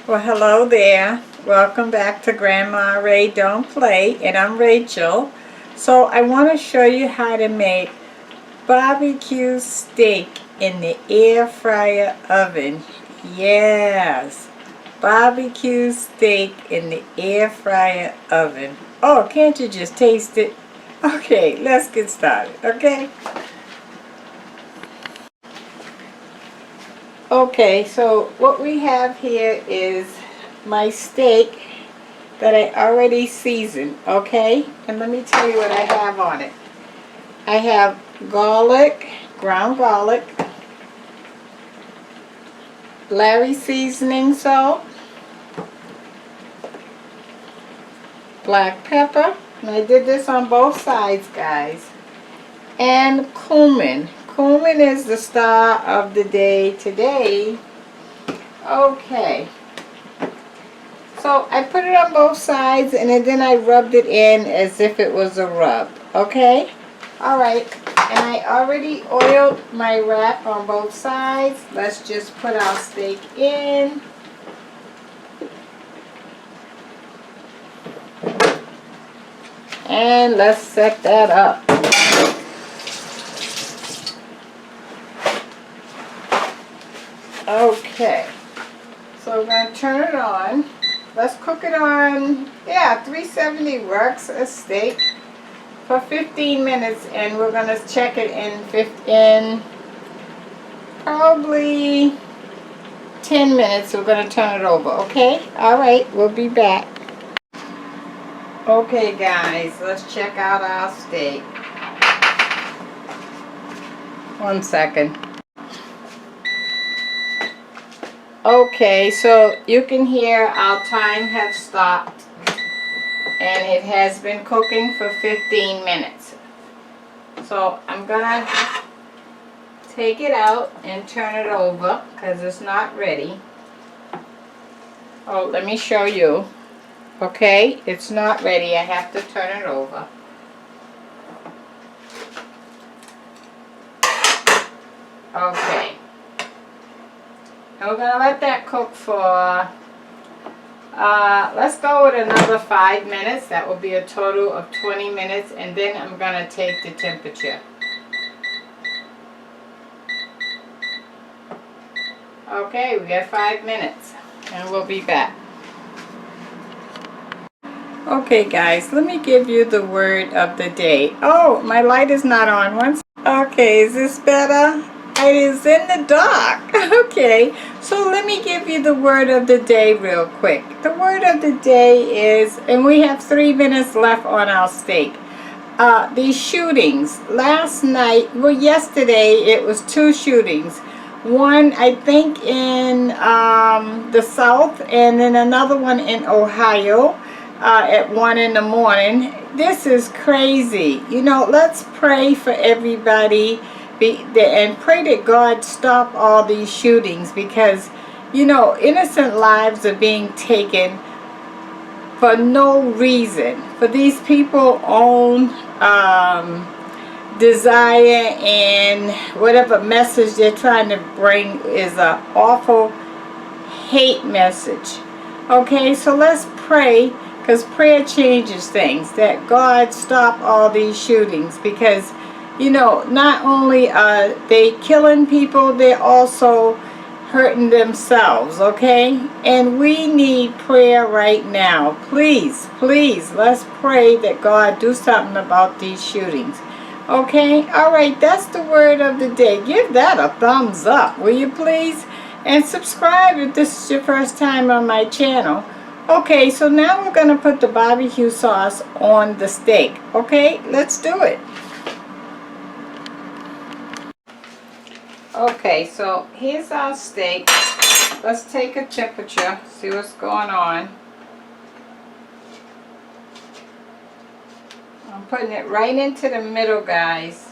Well, hello there. Welcome back to Grandma Ray Don't Play, and I'm Rachel. So I want to show you how to make barbecue steak in the air fryer oven. Yes, barbecue steak in the air fryer oven. Oh, can't you just taste it? Okay, let's get started, okay? Okay, so what we have here is my steak that I already seasoned, okay? And let me tell you what I have on it. I have garlic, ground garlic, Larry seasoning salt, black pepper, and I did this on both sides, guys, and cumin. Cumin is the star of the day today. Okay. So I put it on both sides and then I rubbed it in as if it was a rub. Okay? Alright. And I already oiled my wrap on both sides. Let's just put our steak in. And let's set that up. Okay. So we're going to turn it on. Let's cook it on, 370 works a steak for 15 minutes, and we're going to check it in probably 10 minutes. We're going to turn it over, okay? Alright, we'll be back. Okay guys, let's check out our steak. 1 second. Okay, so you can hear our time has stopped and it has been cooking for 15 minutes. So I'm gonna take it out and turn it over because it's not ready. Oh, let me show you. Okay, it's not ready. I have to turn it over. Okay. And we're going to let that cook for, let's go with another 5 minutes. That will be a total of 20 minutes. And then I'm going to take the temperature. Okay, we got 5 minutes. And we'll be back. Okay guys, let me give you the word of the day. Oh, my light is not on. Okay, is this better? It is in the dark. Okay, so let me give you the word of the day real quick. The word of the day is, and we have 3 minutes left on our steak. These shootings. Last night, well yesterday, it was 2 shootings. One, I think, in the south, and then another one in Ohio at 1 in the morning. This is crazy. You know, let's pray for everybody and pray that God stop all these shootings, because, you know, innocent lives are being taken for no reason. For these people own desire, and whatever message they're trying to bring is an awful hate message. Okay, so let's pray, because prayer changes things, that God stop all these shootings, because, you know, not only are they killing people, they're also hurting themselves, okay? And we need prayer right now. Please, please, let's pray that God do something about these shootings. Okay? Alright, that's the word of the day. Give that a thumbs up, will you please? And subscribe if this is your first time on my channel. Okay, so now we're going to put the barbecue sauce on the steak. Okay, let's do it. Okay, so here's our steak. Let's take a temperature, see what's going on. I'm putting it right into the middle, guys.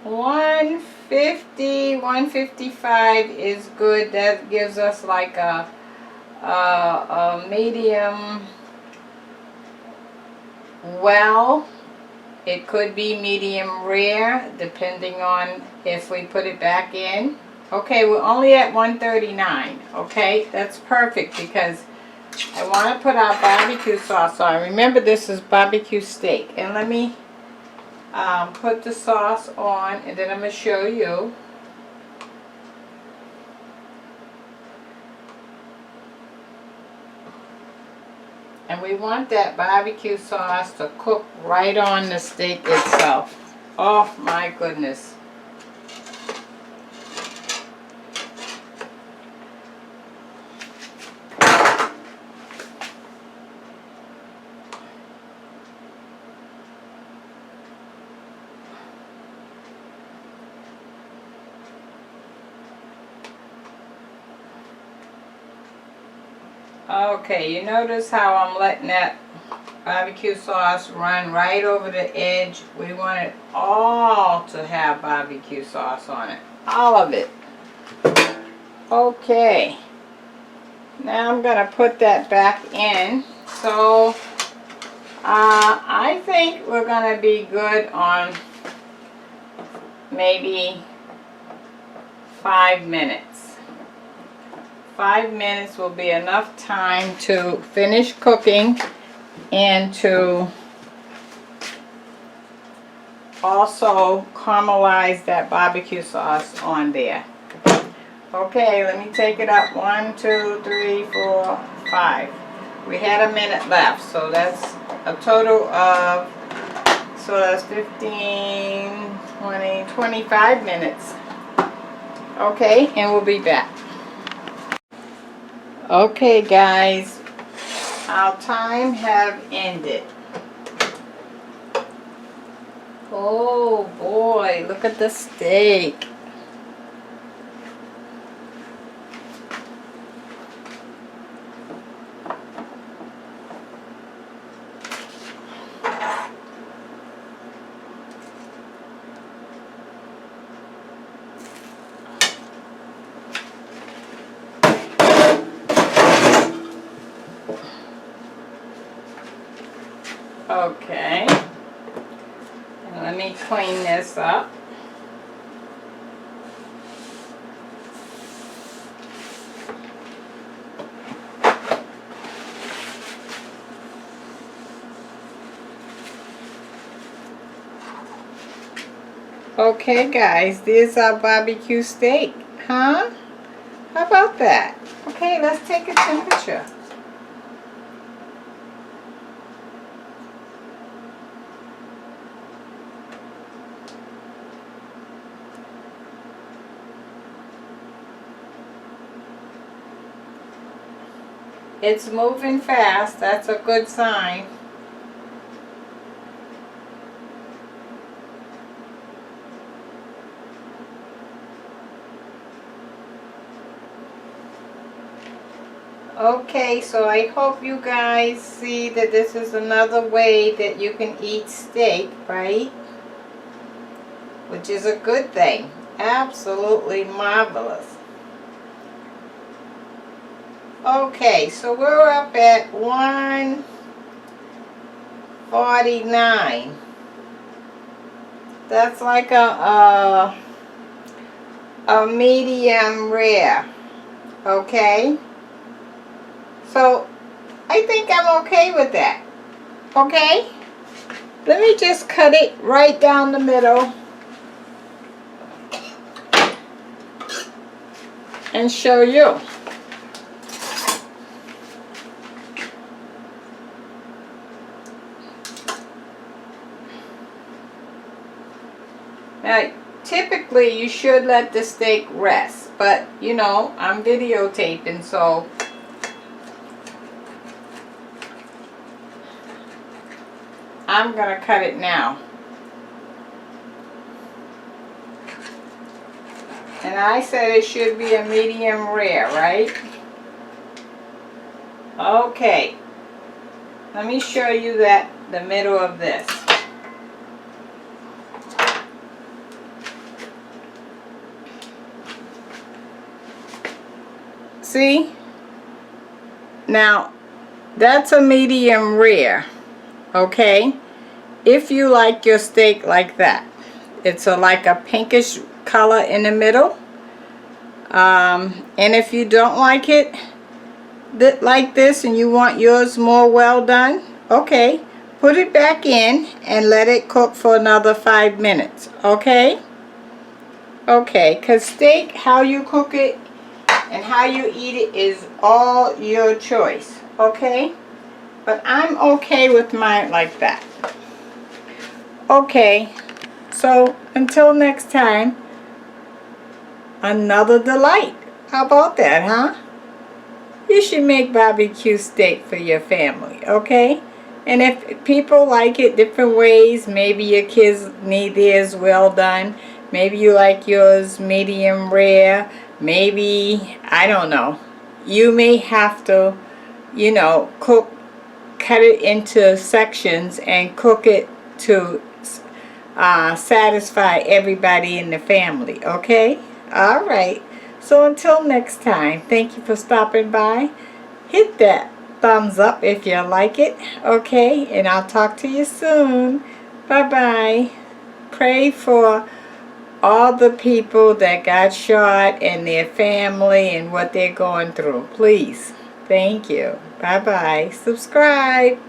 $150, $155 is good. That gives us like a medium well It could be medium rare, depending on if we put it back in. Okay, we're only at 139. Okay, that's perfect because I want to put our barbecue sauce on. Remember, this is barbecue steak. And let me put the sauce on, and then I'm going to show you. And we want that barbecue sauce to cook right on the steak itself. Oh my goodness. Okay, you notice how I'm letting that barbecue sauce run right over the edge. We want it all to have barbecue sauce on it. All of it. Okay. Now I'm going to put that back in. So, I think we're going to be good on maybe 5 minutes. 5 minutes will be enough time to finish cooking and to also caramelize that barbecue sauce on there. Okay, let me take it up. 1, 2, 3, 4, 5. We had a minute left, so that's a total of, so that's 15, 20, 25 minutes. Okay, and we'll be back. Okay guys, our time have ended. Oh boy, look at the steak. Okay, and let me clean this up. Okay guys, there's our barbecue steak, huh? How about that? Okay, let's take a temperature. It's moving fast, that's a good sign. Okay, so I hope you guys see that this is another way that you can eat steak, right? Which is a good thing. Absolutely marvelous. Okay, so we're up at 149. That's like a medium rare. Okay? So, I think I'm okay with that. Okay? Let me just cut it right down the middle and show you. Now, typically you should let the steak rest, but you know, I'm videotaping, so I'm gonna cut it now. And I said it should be a medium rare, right? Okay. Let me show you that, the middle of this. See? Now, that's a medium rare, okay? if you like your steak like that, it's like a pinkish color in the middle. And if you don't like it like this and you want yours more well done, okay, put it back in and let it cook for another 5 minutes. Okay, because steak, how you cook it and how you eat it is all your choice. Okay, but I'm okay with mine like that. Okay, so until next time, another delight. How about that, huh? You should make barbecue steak for your family, okay? And if people like it different ways, maybe your kids need theirs well done. Maybe you like yours medium rare. Maybe, I don't know. You may have to, you know, cut it into sections and cook it to satisfy everybody in the family, okay? All right. So until next time, thank you for stopping by. Hit that thumbs up if you like it, okay? And I'll talk to you soon. Bye-bye. Pray for all the people that got shot and their family and what they're going through. Please. Thank you. Bye-bye. Subscribe.